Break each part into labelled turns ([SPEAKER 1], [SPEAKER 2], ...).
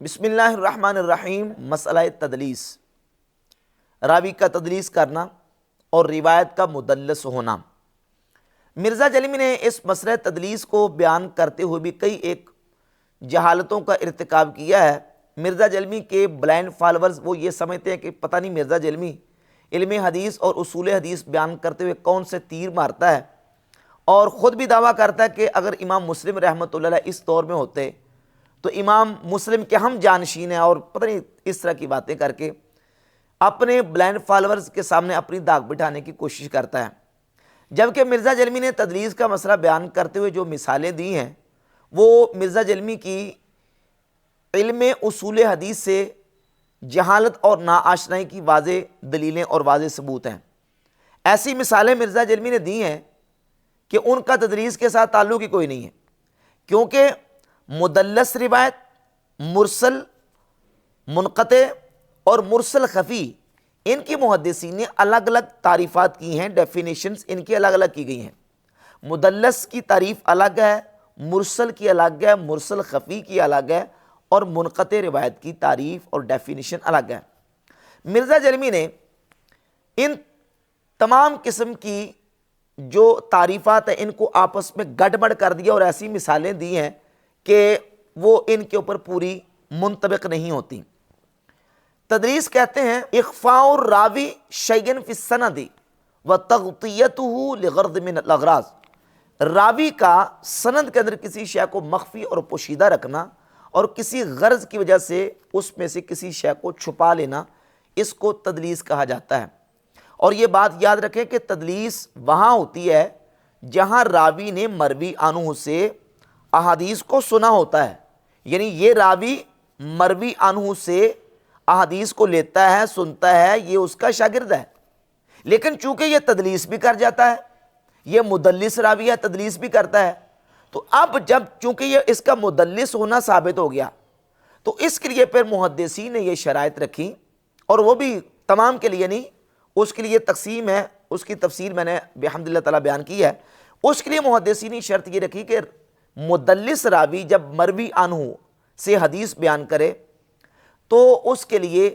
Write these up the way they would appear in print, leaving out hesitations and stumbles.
[SPEAKER 1] بسم اللہ الرحمن الرحیم۔ مسئلہ تدلیس، راوی کا تدلیس کرنا اور روایت کا مدلس ہونا۔ مرزا جلمی نے اس مسئلہ تدلیس کو بیان کرتے ہوئے بھی کئی ایک جہالتوں کا ارتکاب کیا ہے۔ مرزا جلمی کے بلائنڈ فالورز وہ یہ سمجھتے ہیں کہ پتہ نہیں مرزا جلمی علم حدیث اور اصول حدیث بیان کرتے ہوئے کون سے تیر مارتا ہے، اور خود بھی دعویٰ کرتا ہے کہ اگر امام مسلم رحمۃ اللہ علیہ اس دور میں ہوتے تو امام مسلم کے ہم جانشین ہیں، اور پتہ نہیں اس طرح کی باتیں کر کے اپنے بلائنڈ فالورز کے سامنے اپنی داغ بٹھانے کی کوشش کرتا ہے۔ جبکہ مرزا جلمی نے تدلیس کا مسئلہ بیان کرتے ہوئے جو مثالیں دی ہیں وہ مرزا جلمی کی علم اصول حدیث سے جہالت اور ناآشنائی کی واضح دلیلیں اور واضح ثبوت ہیں۔ ایسی مثالیں مرزا جلمی نے دی ہیں کہ ان کا تدلیس کے ساتھ تعلق ہی کوئی نہیں ہے، کیونکہ مدلس روایت، مرسل منقطع اور مرسل خفی، ان کی محدثین نے الگ الگ تعریفات کی ہیں، ڈیفینیشنز ان کی الگ الگ کی گئی ہیں۔ مدلس کی تعریف الگ ہے، مرسل کی الگ ہے، مرسل خفی کی الگ ہے، اور منقطع روایت کی تعریف اور ڈیفینیشن الگ ہے۔ مرزا جلمی نے ان تمام قسم کی جو تعریفات ہیں ان کو آپس میں گڑبڑ کر دیا اور ایسی مثالیں دی ہیں کہ وہ ان کے اوپر پوری منطبق نہیں ہوتی۔ تدلیس کہتے ہیں اخفاء الراوی شیئا فی السند وتغطیتہ لغرض من الاغراض، راوی کا سند کے اندر کسی شے کو مخفی اور پوشیدہ رکھنا اور کسی غرض کی وجہ سے اس میں سے کسی شے کو چھپا لینا، اس کو تدلیس کہا جاتا ہے۔ اور یہ بات یاد رکھیں کہ تدلیس وہاں ہوتی ہے جہاں راوی نے مروی عنہ سے احادیث کو سنا ہوتا ہے، یعنی یہ راوی مروی عنہ سے احادیث کو لیتا ہے، سنتا ہے، یہ اس کا شاگرد ہے، لیکن چونکہ یہ تدلیس بھی کر جاتا ہے، یہ مدلس راوی ہے، تدلیس بھی کرتا ہے، تو اب جب چونکہ یہ اس کا مدلس ہونا ثابت ہو گیا تو اس کے لیے پھر محدثین نے یہ شرائط رکھی، اور وہ بھی تمام کے لیے نہیں، اس کے لیے تقسیم ہے، اس کی تفصیل میں نے بحمد اللہ تعالیٰ بیان کی ہے۔ اس کے لیے محدثین نے شرط یہ رکھی کہ مدلس راوی جب مروی عنہ سے حدیث بیان کرے تو اس کے لیے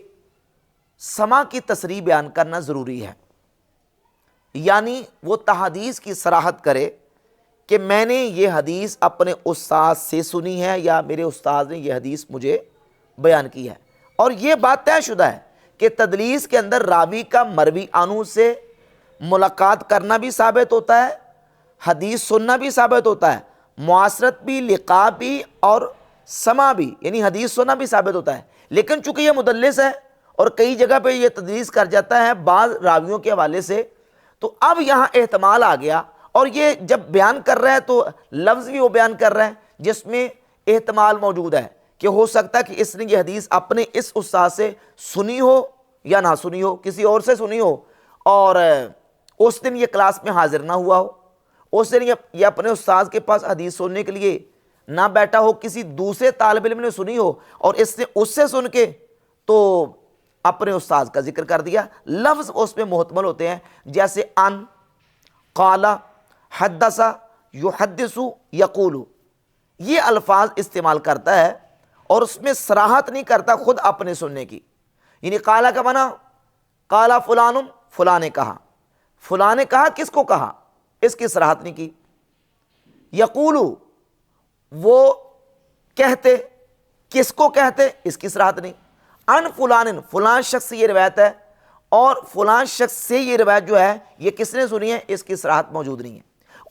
[SPEAKER 1] سماع کی تصریح بیان کرنا ضروری ہے، یعنی وہ تحدیث کی صراحت کرے کہ میں نے یہ حدیث اپنے استاد سے سنی ہے یا میرے استاد نے یہ حدیث مجھے بیان کی ہے۔ اور یہ بات طے شدہ ہے کہ تدلیس کے اندر راوی کا مروی عنہ سے ملاقات کرنا بھی ثابت ہوتا ہے، حدیث سننا بھی ثابت ہوتا ہے، معاصرت بھی، لقاء بھی، اور سماع بھی، یعنی حدیث سننا بھی ثابت ہوتا ہے۔ لیکن چونکہ یہ مدلس ہے اور کئی جگہ پہ یہ تدلیس کر جاتا ہے بعض راویوں کے حوالے سے، تو اب یہاں احتمال آ گیا، اور یہ جب بیان کر رہا ہے تو لفظ بھی وہ بیان کر رہا ہے جس میں احتمال موجود ہے کہ ہو سکتا ہے کہ اس نے یہ حدیث اپنے اس استاد سے سنی ہو یا نہ سنی ہو، کسی اور سے سنی ہو، اور اس دن یہ کلاس میں حاضر نہ ہوا ہو، اس دن یہ اپنے استاد کے پاس حدیث سننے کے لیے نہ بیٹھا ہو، کسی دوسرے طالب علم نے سنی ہو اور اس نے اس سے سن کے تو اپنے استاد کا ذکر کر دیا۔ لفظ اس میں محتمل ہوتے ہیں، جیسے ان، قال، حدث، یحدث، یقول، یہ الفاظ استعمال کرتا ہے اور اس میں صراحت نہیں کرتا خود اپنے سننے کی، یعنی قال کا معنی قال فلان، فلاں نے کہا، فلاں نے کہا، کس کو کہا، اس کی صراحت نہیں کی۔ یقول، وہ کہتے، کس کو کہتے، اس کی صراحت نہیں۔ ان فلان، فلان شخص سے یہ روایت ہے، اور فلان شخص سے یہ روایت جو ہے یہ کس نے سنی ہے، اس کی صراحت موجود نہیں ہے۔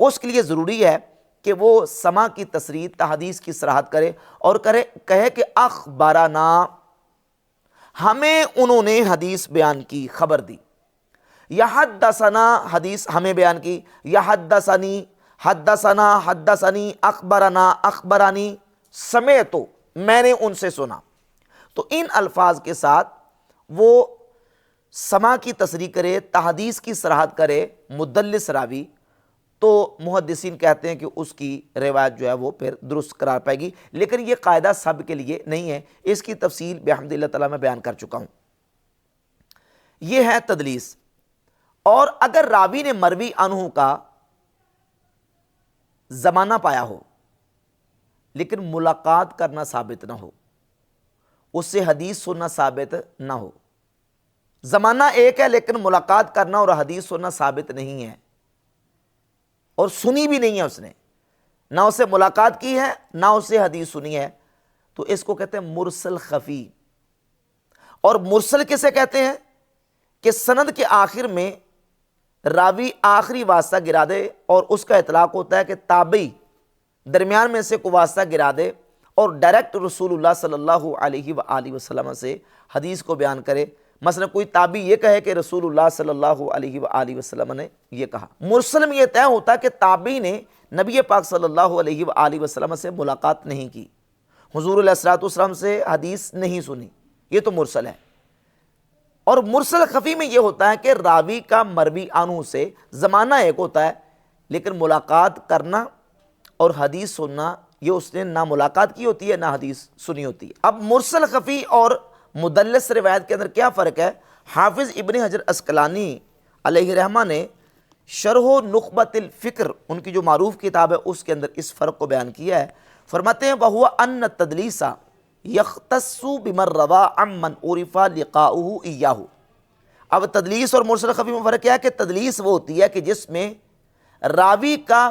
[SPEAKER 1] اس کے لیے ضروری ہے کہ وہ سماع کی تصریح، تحدیث کی صراحت کرے اور کہے کہ اخبرنا، ہمیں انہوں نے حدیث بیان کی، خبر دی، یا حدثنا، حدیث ہمیں بیان کی، یا حدثنی، حدثنا، حدثنی، اخبرنا، اخبرانی، سمعت، میں نے ان سے سنا۔ تو ان الفاظ کے ساتھ وہ سماع کی تصریح کرے، تحدیث کی صراحت کرے مدلس راوی، تو محدثین کہتے ہیں کہ اس کی روایت جو ہے وہ پھر درست قرار پائے گی۔ لیکن یہ قاعدہ سب کے لیے نہیں ہے، اس کی تفصیل بحمد اللہ تعالیٰ میں بیان کر چکا ہوں۔ یہ ہے تدلیس۔ اور اگر راوی نے مروی عنہ کا زمانہ پایا ہو لیکن ملاقات کرنا ثابت نہ ہو، اس سے حدیث سننا ثابت نہ ہو۔ زمانہ ایک ہے لیکن ملاقات کرنا اور حدیث سننا ثابت نہیں ہے، اور سنی بھی نہیں ہے اس نے، نہ اسے ملاقات کی ہے نہ اسے حدیث سنی ہے، تو اس کو کہتے ہیں مرسل خفی۔ اور مرسل کسے کہتے ہیں کہ سند کے آخر میں راوی آخری واسطہ گرا دے اور اس کا اطلاق ہوتا ہے کہ تابعی درمیان میں سے کوئی واسطہ گرا دے اور ڈائریکٹ رسول اللہ صلی اللہ علیہ وآلہ وسلم سے حدیث کو بیان کرے۔ مثلا کوئی تابعی یہ کہے کہ رسول اللہ صلی اللہ علیہ وآلہ وسلم نے یہ کہا۔ مرسل میں یہ طے ہوتا ہے کہ تابعی نے نبی پاک صلی اللہ علیہ وآلہ وسلم سے ملاقات نہیں کی، حضور علیہ الصلوۃ والسلام سے حدیث نہیں سنی، یہ تو مرسل ہے۔ اور مرسل خفی میں یہ ہوتا ہے کہ راوی کا مروی عنہ سے زمانہ ایک ہوتا ہے لیکن ملاقات کرنا اور حدیث سننا یہ اس نے نہ ملاقات کی ہوتی ہے نہ حدیث سنی ہوتی ہے۔ اب مرسل خفی اور مدلس روایت کے اندر کیا فرق ہے؟ حافظ ابن حجر عسقلانی علیہ رحمہ نے شرح نخبۃ الفکر، ان کی جو معروف کتاب ہے، اس کے اندر اس فرق کو بیان کیا ہے۔ فرماتے ہیں وَهُوَ أَنَّ التَّدْلِيسَ يَخْتَصُّ بِمَنْ رَوَى عَمَّنْ عُرِفَ لِقَاؤُهُ إِيَّاهُ۔ اب تدلیس اور مرسل خفی میں فرق کیا ہے کہ تدلیس وہ ہوتی ہے کہ جس میں راوی کا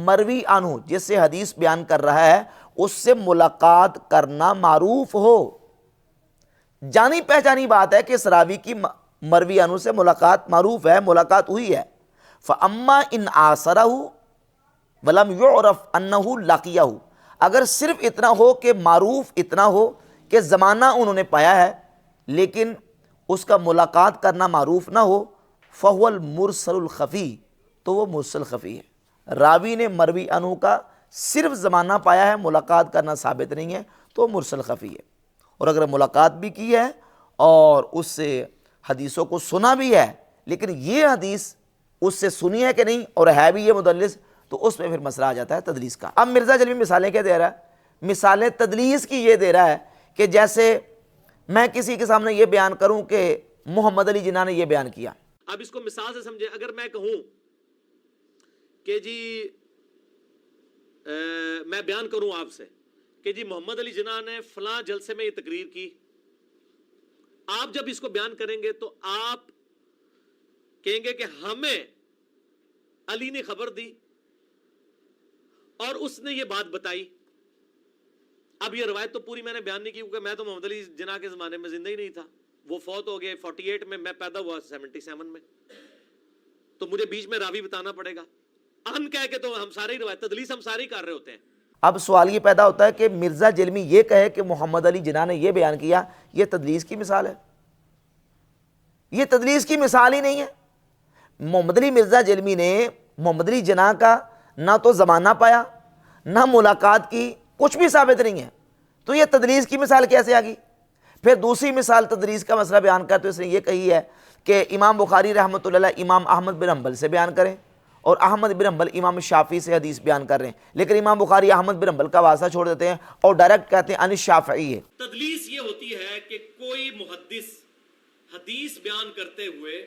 [SPEAKER 1] مروی عنہ جس سے حدیث بیان کر رہا ہے اس سے ملاقات کرنا معروف ہو، جانی پہچانی بات ہے کہ اس راوی کی مروی عنہ سے ملاقات معروف ہے، ملاقات ہوئی ہے۔ فَأَمَّا إِنْ آثَرَهُ وَلَمْ يُعْرَفْ أَنَّهُ لَقِيَهُ، اگر صرف اتنا ہو کہ معروف اتنا ہو کہ زمانہ انہوں نے پایا ہے لیکن اس کا ملاقات کرنا معروف نہ ہو، فَهُوَ الْمُرْسَلُ الْخَفِي، تو وہ مرسل خفی ہے۔ راوی نے مروی عنہ کا صرف زمانہ پایا ہے، ملاقات کرنا ثابت نہیں ہے، تو مرسل خفی ہے۔ اور اگر ملاقات بھی کی ہے اور اس سے حدیثوں کو سنا بھی ہے لیکن یہ حدیث اس سے سنی ہے کہ نہیں اور ہے بھی یہ مدلس، تو اس میں پھر مسئلہ آ جاتا ہے تدلیس کا۔ اب مرزا جلوی مثالیں کیا دے رہا ہے؟ مثالیں تدلیس کی یہ دے رہا ہے کہ جیسے میں کسی کے سامنے یہ بیان کروں کہ محمد علی جناح نے یہ بیان کیا۔
[SPEAKER 2] اب اس کو مثال سے سمجھے، اگر میں کہوں کہ جی میں بیان کروں آپ سے کہ جی محمد علی جناح نے فلاں جلسے میں یہ تقریر کی، آپ جب اس کو بیان کریں گے تو آپ کہیں گے کہ ہمیں علی نے خبر دی اور اس نے یہ بات بتائی۔ اب یہ روایت تو پوری میں نے بیان نہیں کی کیونکہ میں تو محمد علی جناح کے زمانے میں زندہ ہی نہیں تھا، وہ فوت ہو گئے 48 میں پیدا ہوا 77 میں، تو مجھے بیچ میں راوی بتانا پڑے گا۔ ان کہہ کے تو ہم سارے ہی روایت تدلیس ہم سارے ہی کر رہے ہوتے ہیں۔
[SPEAKER 1] اب سوال یہ پیدا ہوتا ہے کہ مرزا جلمی یہ کہے کہ محمد علی جناح نے یہ بیان کیا، یہ تدلیس کی مثال ہے؟ یہ تدلیس کی مثال ہی نہیں ہے۔ محمد علی مرزا جلمی نے محمد علی جناح کا نہ تو زمانہ پایا نہ ملاقات کی، کچھ بھی ثابت نہیں ہے، تو یہ تدلیس کی مثال کیسے آ گئی؟ پھر دوسری مثال تدلیس کا مسئلہ بیان کرتے اس نے یہ کہی ہے کہ امام بخاری رحمۃ اللہ علیہ امام احمد بن حنبل سے بیان کریں اور احمد بن حنبل امام شافعی سے حدیث بیان کر رہے ہیں، لیکن امام بخاری احمد بن حنبل کا واسطہ چھوڑ دیتے ہیں اور ڈائریکٹ کہتے ہیں ان الشافعی ہے۔
[SPEAKER 2] تدلیس یہ ہوتی ہے کہ کوئی محدث حدیث بیان کرتے ہوئے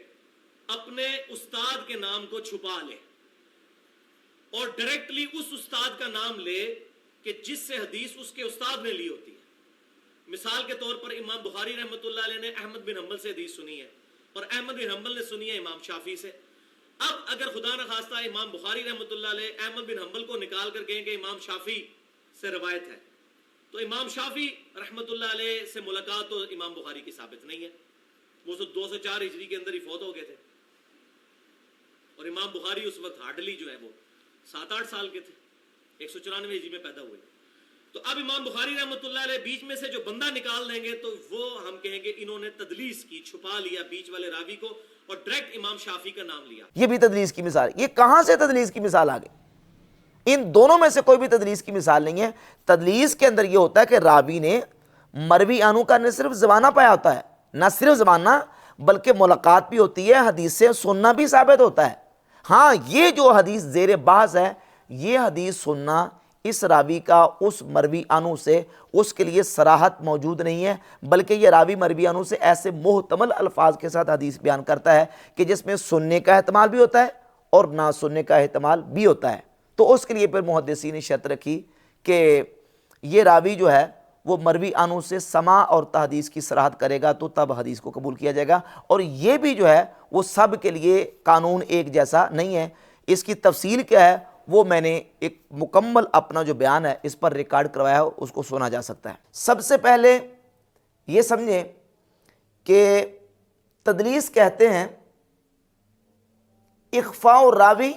[SPEAKER 2] اپنے استاد کے نام کو چھپا لے اور ڈائریکٹلی اس استاد کا نام لے کہ جس سے حدیث اس کے استاد نے لی ہوتی ہے۔ مثال کے طور پر امام بخاری رحمۃ اللہ علیہ نے احمد بن حنبل سے حدیث سنی ہے اور احمد بن حنبل نے سنی ہے امام شافعی سے۔ اب اگر خدا نخواستہ امام بخاری رحمۃ اللہ علیہ احمد بن حنبل کو نکال کر کہیں کہ امام شافعی سے روایت ہے، تو امام شافعی رحمۃ اللہ علیہ سے ملاقات تو امام بخاری کی ثابت نہیں ہے، وہ 204 ہجری کے اندر ہی فوت ہو گئے تھے، اور امام بخاری اس وقت ہارڈلی جو ہے وہ 7-8 سال کے تھے، 194 ہجری میں پیدا ہوئے۔ تو اب امام بخاری رحمۃ اللہ علیہ بیچ میں سے جو بندہ نکال دیں گے تو وہ ہم کہیں گے انہوں نے تدلیس کی، چھپا لیا بیچ والے راوی کو اور ڈائریکٹ امام شافعی کا نام لیا۔
[SPEAKER 1] یہ بھی تدلیس کی مثال، یہ کہاں سے تدلیس کی مثال آ گئی؟ ان دونوں میں سے کوئی بھی تدلیس کی مثال نہیں ہے۔ تدلیس کے اندر یہ ہوتا ہے کہ راوی نے مروی عنہ کا نہ صرف زمانہ پایا ہوتا ہے، نہ صرف زمانہ بلکہ ملاقات بھی ہوتی ہے، حدیث سے سننا بھی ثابت ہوتا ہے۔ ہاں یہ جو حدیث زیر بحث ہے، یہ حدیث سننا اس راوی کا اس مروی عنہ سے اس کے لیے صراحت موجود نہیں ہے، بلکہ یہ راوی مروی عنہ سے ایسے محتمل الفاظ کے ساتھ حدیث بیان کرتا ہے کہ جس میں سننے کا احتمال بھی ہوتا ہے اور نہ سننے کا احتمال بھی ہوتا ہے۔ تو اس کے لیے پھر محدثین نے شرط رکھی کہ یہ راوی جو ہے وہ مروی عنہ سے سماع اور تحدیث کی صراحت کرے گا تو تب حدیث کو قبول کیا جائے گا۔ اور یہ بھی جو ہے وہ سب کے لیے قانون ایک جیسا نہیں ہے، اس کی تفصیل کیا ہے وہ میں نے ایک مکمل اپنا جو بیان ہے اس پر ریکارڈ کروایا ہے، اس کو سنا جا سکتا ہے۔ سب سے پہلے یہ سمجھیں کہ تدلیس کہتے ہیں اخفاء راوی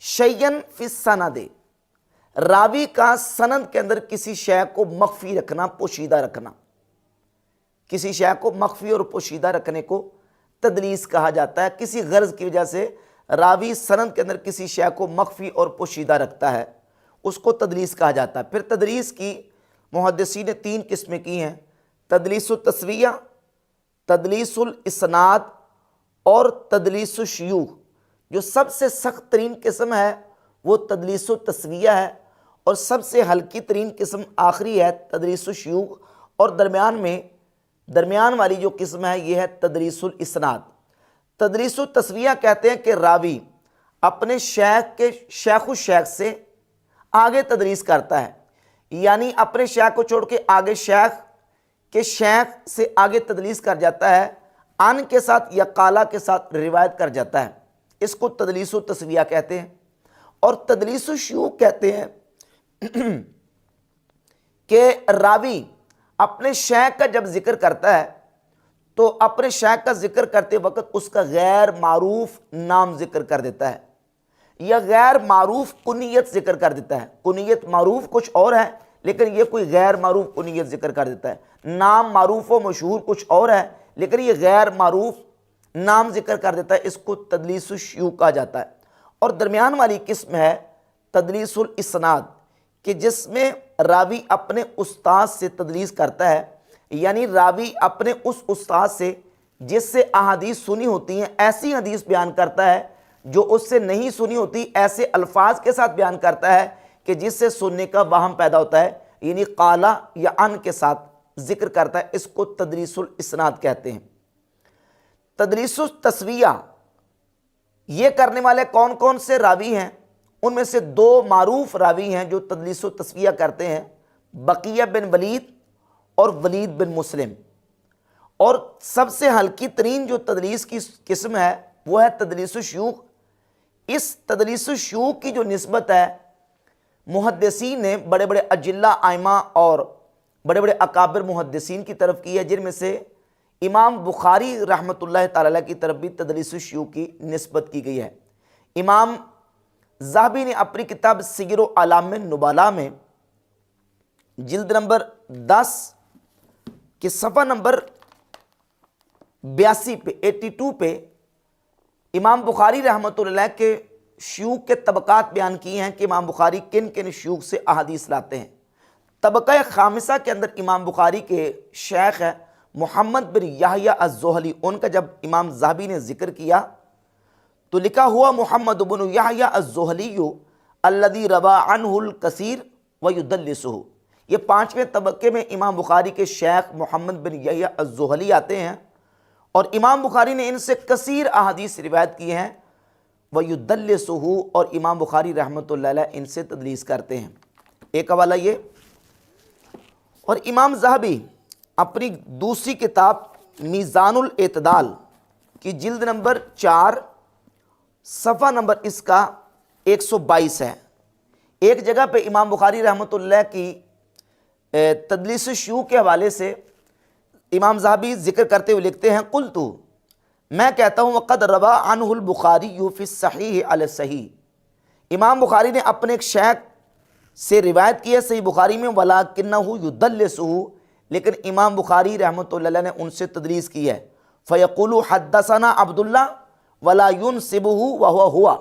[SPEAKER 1] شیئن فی السند، راوی کا سند کے اندر کسی شے کو مخفی رکھنا، پوشیدہ رکھنا، کسی شے کو مخفی اور پوشیدہ رکھنے کو تدلیس کہا جاتا ہے۔ کسی غرض کی وجہ سے راوی سند کے اندر کسی شے کو مخفی اور پوشیدہ رکھتا ہے، اس کو تدلیس کہا جاتا ہے۔ پھر تدلیس کی محدثین نے 3 قسمیں کی ہیں: تدلیس التسویہ، تدلیس الاسناد اور تدلیس الشیوخ۔ جو سب سے سخت ترین قسم ہے وہ تدلیس التسویہ ہے، اور سب سے ہلکی ترین قسم آخری ہے تدلیس الشیوخ، اور درمیان والی جو قسم ہے یہ ہے تدلیس الاسناد۔ تدلیس التسویہ کہتے ہیں کہ راوی اپنے شیخ الشیخ سے آگے تدلیس کرتا ہے، یعنی اپنے شیخ کو چھوڑ کے آگے شیخ کے شیخ سے آگے تدلیس کر جاتا ہے، عن کے ساتھ یا قالا کے ساتھ روایت کر جاتا ہے، اس کو تدلیس التسویہ کہتے ہیں۔ اور تدلیس الشیوخ کہتے ہیں کہ راوی اپنے شیخ کا جب ذکر کرتا ہے تو اپنے شیخ کا ذکر کرتے وقت اس کا غیر معروف نام ذکر کر دیتا ہے، یا غیر معروف کنیت ذکر کر دیتا ہے۔ کنیت معروف کچھ اور ہے لیکن یہ کوئی غیر معروف کنیت ذکر کر دیتا ہے۔ نام معروف و مشہور کچھ اور ہے لیکن یہ غیر معروف نام ذکر کر دیتا ہے، اس کو تدلیس الشیوخ کہا جاتا ہے۔ اور درمیان والی قسم ہے تدلیس الاسناد، کہ جس میں راوی اپنے استاد سے تدلیس کرتا ہے، یعنی راوی اپنے اس استاد سے جس سے احادیث سنی ہوتی ہیں ایسی حدیث بیان کرتا ہے جو اس سے نہیں سنی ہوتی، ایسے الفاظ کے ساتھ بیان کرتا ہے کہ جس سے سننے کا وہم پیدا ہوتا ہے، یعنی قالا یا عن کے ساتھ ذکر کرتا ہے، اس کو تدلیس الاسناد کہتے ہیں۔ تدلیس التسویہ یہ کرنے والے کون کون سے راوی ہیں؟ ان میں سے 2 معروف راوی ہیں جو تدلیس التسویہ کرتے ہیں، بقیہ بن ولید اور ولید بن مسلم۔ اور سب سے ہلکی ترین جو تدلیس کی قسم ہے وہ ہے تدلیس الشیوخ۔ اس تدلیس الشیوخ کی جو نسبت ہے محدثین نے بڑے بڑے اجلہ ائمہ اور بڑے بڑے اکابر محدثین کی طرف کی ہے، جن میں سے امام بخاری رحمۃ اللہ تعالیٰ کی طرف بھی تدلیس الشیوخ کی نسبت کی گئی ہے۔ امام ذہبی نے اپنی کتاب سیر اعلام النبلاء میں جلد نمبر 10 کے صفحہ نمبر 82 پہ 82 پہ امام بخاری رحمۃ اللہ کے شیوخ کے طبقات بیان کی ہیں کہ امام بخاری کن کن شیوخ سے احادیث لاتے ہیں۔ طبقہ خامسہ کے اندر امام بخاری کے شیخ ہے محمد بن یحییٰ الزہلی، ان کا جب امام ذہبی نے ذکر کیا تو لکھا ہوا محمد بن یحییٰ الزہلی الذی روی عنہ الکثیر ویدلسہ۔ یہ 5ویں طبقے میں امام بخاری کے شیخ محمد بن یحییٰ الزہلی آتے ہیں، اور امام بخاری نے ان سے کثیر احادیث روایت کی ہیں، ویدلسہ، اور امام بخاری رحمۃ اللہ علیہ ان سے تدلیس کرتے ہیں۔ ایک حوالہ یہ۔ اور امام ذہبی اپنی دوسری کتاب میزان الاعتدال کی جلد نمبر 4 صفحہ نمبر اس کا 122 ہے، ایک جگہ پہ امام بخاری رحمۃ اللہ کی تدلیس الشیوخ کے حوالے سے امام ذہبی ذکر کرتے ہوئے لکھتے ہیں، قلت، میں کہتا ہوں، وقد روی عنہ البخاری فی الصحیح علی الصحیح، امام بخاری نے اپنے ایک شیخ سے روایت کی ہے صحیح بخاری میں، ولکنہ یدلسہ، لیکن امام بخاری رحمۃ اللہ نے ان سے تدلیس کی ہے، فیقول حدثنا عبداللہ ولا ینسبہ وہو ہوا،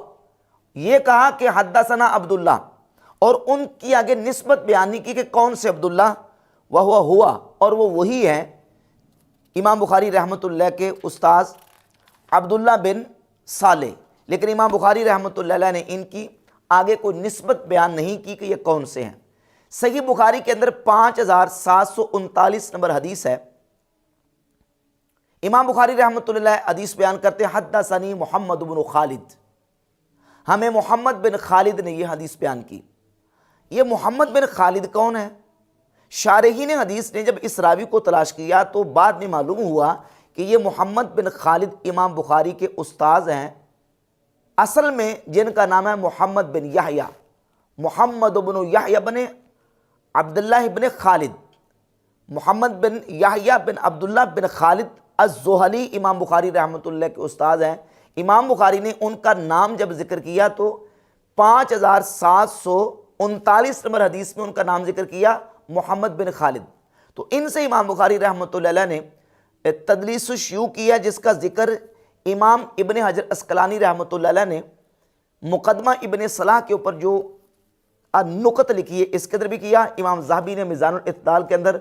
[SPEAKER 1] یہ کہا کہ حدثنا عبداللہ، اور ان کی آگے نسبت بیان نہیں کی کہ کون سے عبداللہ، وہو ہوا، اور وہ وہی ہیں امام بخاری رحمۃ اللہ کے استاذ عبداللہ بن صالح، لیکن امام بخاری رحمۃ اللہ نے ان کی آگے کوئی نسبت بیان نہیں کی کہ یہ کون سے ہیں۔ صحیح بخاری کے اندر 5739 نمبر حدیث ہے، امام بخاری رحمۃ اللہ حدیث بیان کرتے ہیں، حدثنی محمد بن خالد، ہمیں محمد بن خالد نے یہ حدیث بیان کی۔ یہ محمد بن خالد کون ہے؟ شارحین حدیث نے جب اس راوی کو تلاش کیا تو بعد میں معلوم ہوا کہ یہ محمد بن خالد امام بخاری کے استاذ ہیں، اصل میں جن کا نام ہے محمد بن یحییٰ، محمد بن یحییٰ بن عبداللہ بن خالد، محمد بن یحییٰ بن عبداللہ بن خالد الزہلی امام بخاری رحمۃ اللہ کے استاذ ہیں۔ امام بخاری نے ان کا نام جب ذکر کیا تو 5739 نمبر حدیث میں ان کا نام ذکر کیا، محمد بن خالد۔ تو ان سے امام بخاری رحمۃ اللہ علیہ نے تدلیس الشیوخ کیا، جس کا ذکر امام ابن حجر عسقلانی رحمۃ اللہ علیہ نے مقدمہ ابن صلاح کے اوپر جو نکت لکھی ہے اس کے اندر بھی کیا۔ امام ذہبی نے میزان الاعتدال کے اندر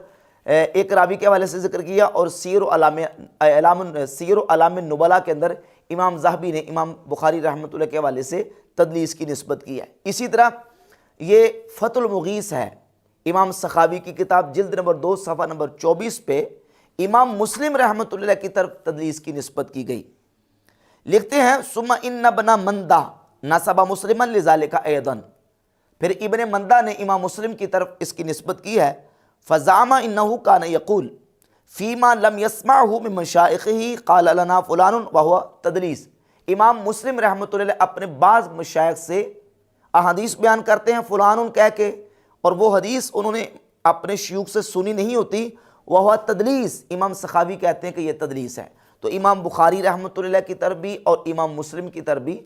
[SPEAKER 1] ایک راوی کے حوالے سے ذکر کیا، اور سیر و اعلام النبلاء کے اندر امام ذہبی نے امام بخاری رحمۃ اللہ کے حوالے سے تدلیس کی نسبت کی ہے۔ اسی طرح یہ فتح المغیث ہے، امام سخاوی کی کتاب، جلد نمبر 2 صفحہ نمبر 24 پہ امام مسلم رحمۃ اللہ کی طرف تدلیس کی نسبت کی گئی۔ لکھتے ہیں ثم ان ابن مندہ نسب مسلما لذالک ایضا، پھر ابن مندہ نے امام مسلم کی طرف اس کی نسبت کی ہے۔ فزعم انه كان يقول فيما لم يسمعه من مشائخه قال لنا فلان وهو تدلیس۔ امام مسلم رحمۃ اللہ اپنے بعض مشائخ سے احادیث بیان کرتے ہیں فلان کہہ کے، اور وہ حدیث انہوں نے اپنے شیوخ سے سنی نہیں ہوتی، وہ تدلیس۔ امام سخاوی کہتے ہیں کہ یہ تدلیس ہے۔ تو امام بخاری رحمۃ اللہ کی طرف بھی اور امام مسلم کی طرف بھی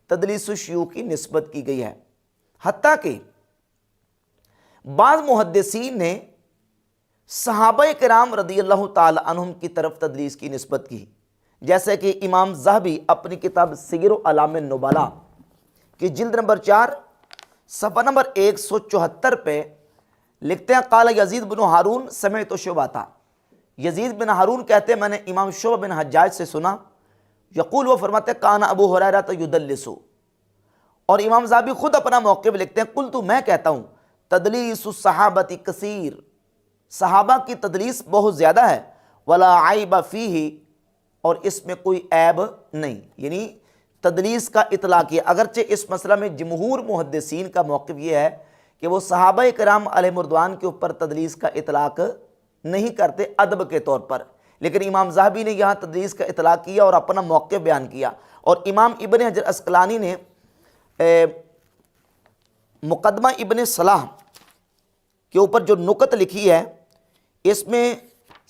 [SPEAKER 1] تدلیس الشیوخ کی نسبت کی گئی ہے۔ حتیٰ کہ بعض محدثین نے صحابہ کرام رضی اللہ تعالی عنہم کی طرف تدلیس کی نسبت کی، جیسے کہ امام ذہبی اپنی کتاب سیر و اعلام النبلاء کی جلد نمبر 4 صفحہ نمبر 174 پہ لکھتے ہیں قال یزید بن ہارون سمعت شعبہ، یزید بن ہارون کہتے ہیں میں نے امام شعبہ بن حجاج سے سنا، یقول وہ فرماتے ہیں کان ابو ہریرہ یدلس، اور امام ذہبی خود اپنا موقف لکھتے ہیں قلت میں کہتا ہوں تدلیس الصحابۃ کثیر، صحابہ کی تدلیس بہت زیادہ ہے، ولا عیب فیہ، اور اس میں کوئی عیب نہیں، یعنی تدلیس کا اطلاق کیا۔ اگرچہ اس مسئلہ میں جمہور محدثین کا موقف یہ ہے کہ وہ صحابہ کرام علیہم رضوان کے اوپر تدلیس کا اطلاق نہیں کرتے ادب کے طور پر، لیکن امام ذہبی نے یہاں تدلیس کا اطلاق کیا اور اپنا موقف بیان کیا۔ اور امام ابن حجر عسقلانی نے مقدمہ ابن صلاح کے اوپر جو نکت لکھی ہے اس میں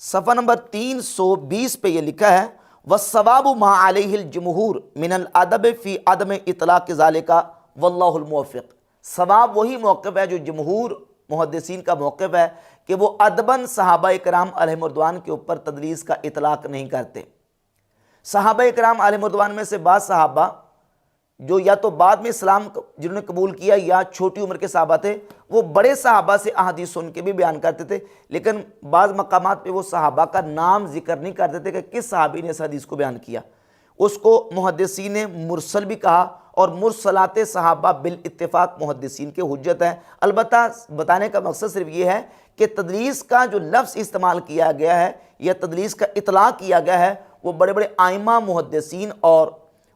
[SPEAKER 1] صفحہ نمبر 320 پہ یہ لکھا ہے والصواب ما علیہ الجمہور من الادب فی عدم اطلاق ذالک واللہ الموفق، صواب وہی موقف ہے جو جمہور محدثین کا موقف ہے کہ وہ ادباً صحابہ کرام علیہم رضوان کے اوپر تدلیس کا اطلاق نہیں کرتے۔ صحابہ کرام علیہم رضوان میں سے بعض صحابہ جو یا تو بعد میں اسلام جنہوں نے قبول کیا یا چھوٹی عمر کے صحابہ تھے، وہ بڑے صحابہ سے احادیث سن کے بھی بیان کرتے تھے، لیکن بعض مقامات پہ وہ صحابہ کا نام ذکر نہیں کرتے تھے کہ کس صحابی نے اس حدیث کو بیان کیا۔ اس کو محدثین نے مرسل بھی کہا، اور مرسلات صحابہ بالاتفاق محدثین کے حجت ہے۔ البتہ بتانے کا مقصد صرف یہ ہے کہ تدلیس کا جو لفظ استعمال کیا گیا ہے یا تدلیس کا اطلاق کیا گیا ہے وہ بڑے بڑے ائمہ محدثین اور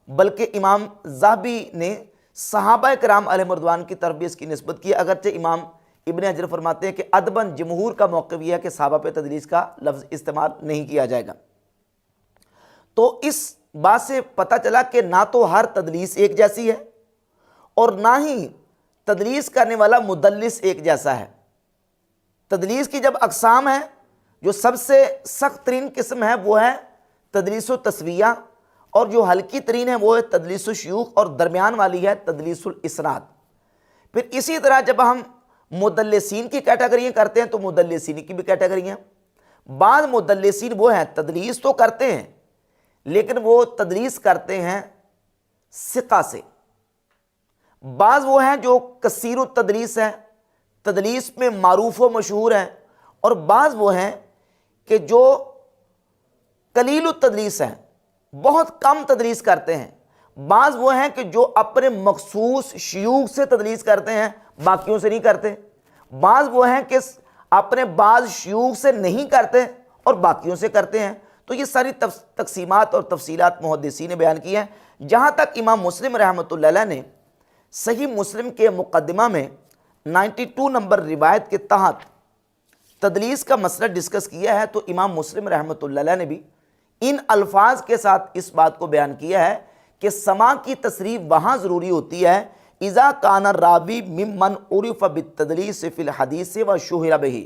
[SPEAKER 1] بلکہ امام ذہبی نے صحابہ کرام علیہم رضوان کی طرف بھی اس کی نسبت کی، اگرچہ امام ابن حجر فرماتے ہیں کہ ادباً جمہور کا موقف یہ ہے کہ صحابہ پہ تدلیس کا لفظ استعمال نہیں کیا جائے گا۔ تو اس بات سے پتہ چلا کہ نہ تو ہر تدلیس ایک جیسی ہے اور نہ ہی تدلیس کرنے والا مدلس ایک جیسا ہے۔ تدلیس کی جب اقسام ہیں، جو سب سے سخت ترین قسم ہے وہ ہے تدلیس التسویہ، اور جو ہلکی ترین ہے وہ ہے تدلیس الشیوخ، اور درمیان والی ہے تدلیس الاسناد۔ پھر اسی طرح جب ہم مدلسین کی کیٹیگریاں کرتے ہیں تو مدلسین کی بھی کیٹیگریاں، بعض مدلسین وہ ہیں تدلیس تو کرتے ہیں لیکن وہ تدلیس کرتے ہیں ثقہ سے، بعض وہ ہیں جو کثیر التدلیس ہیں، تدلیس میں معروف و مشہور ہیں، اور بعض وہ ہیں کہ جو قلیل التدلیس ہیں، بہت کم تدلیس کرتے ہیں، بعض وہ ہیں کہ جو اپنے مخصوص شیوخ سے تدلیس کرتے ہیں باقیوں سے نہیں کرتے، بعض وہ ہیں کہ اپنے بعض شیوخ سے نہیں کرتے اور باقیوں سے کرتے ہیں۔ تو یہ ساری تقسیمات اور تفصیلات محدثین نے بیان کی ہیں۔ جہاں تک امام مسلم رحمۃ اللہ علیہ نے صحیح مسلم کے مقدمہ میں 92 نمبر روایت کے تحت تدلیس کا مسئلہ ڈسکس کیا ہے تو امام مسلم رحمۃ اللہ علیہ نے بھی ان الفاظ کے ساتھ اس بات کو بیان کیا ہے کہ سماع کی تصریح وہاں ضروری ہوتی ہے اذا کان الراوی ممن عرف بالتدلیس فی الحدیث و شہر بہ،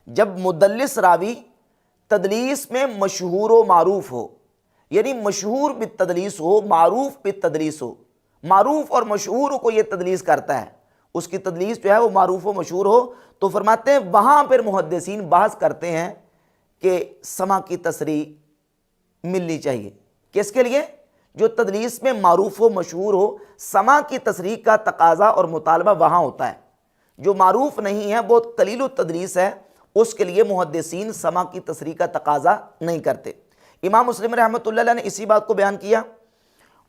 [SPEAKER 1] جب مدلس راوی تدلیس میں مشہور و معروف ہو، یعنی مشہور بالتدلیس ہو، معروف بالتدلیس ہو، معروف اور مشہور کو یہ تدلیس کرتا ہے، اس کی تدلیس جو ہے وہ معروف و مشہور ہو، تو فرماتے ہیں وہاں پھر محدثین بحث کرتے ہیں کہ سماع کی تصریح ملنی چاہیے۔ کس کے لیے؟ جو تدلیس میں معروف و مشہور ہو، سماع کی تصریح کا تقاضا اور مطالبہ وہاں ہوتا ہے۔ جو معروف نہیں ہے، بہت قلیل التدلیس ہے، اس کے لیے محدثین سماع کی تصریح کا تقاضا نہیں کرتے۔ امام مسلم رحمۃ اللہ علیہ نے اسی بات کو بیان کیا،